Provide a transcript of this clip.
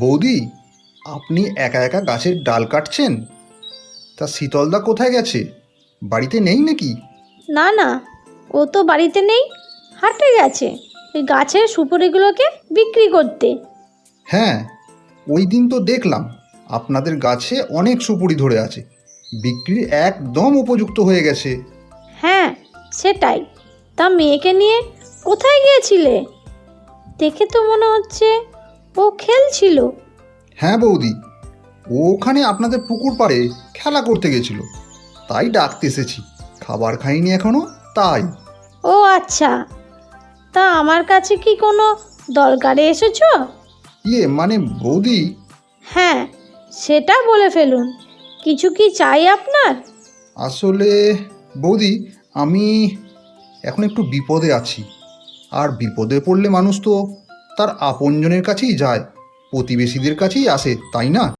বৌদি, আপনি একা একা গাছের ডাল কাটছেন? তা শীতলদা কোথায় গেছে? বাড়িতে নেই নাকি? না না, ও তো বাড়িতে নেই, হাটে গেছে ওই গাছের সুপুরিগুলোকে বিক্রি করতে। হ্যাঁ, ওই দিন তো দেখলাম আপনাদের গাছে অনেক সুপুরি ধরে আছে, বিক্রির একদম উপযুক্ত হয়ে গেছে। হ্যাঁ, সেটাই। তা মেয়েকে নিয়ে কোথায় গিয়েছিলে? দেখে তো মনে হচ্ছে ও খেলছিল। হ্যাঁ বৌদি, ও ওখানে আপনাদের পুকুর পাড়ে খেলা করতে গেছিল, তাই ডাকতে এসেছি। খাবার খাইনি এখনো, তাই। ও আচ্ছা, তা আমার কাছে কি কোনো দরকারে এসেছো? মানে বৌদি, হ্যাঁ, সেটা বলে ফেলুন। কিছু কি চাই আপনার? আসলে বৌদি, আমি এখন একটু বিপদে আছি। আর বিপদে পড়লে মানুষ তো তার আপনজনের কাছেই যায়, প্রতিবেশীদের কাছেই আসে, তাই না?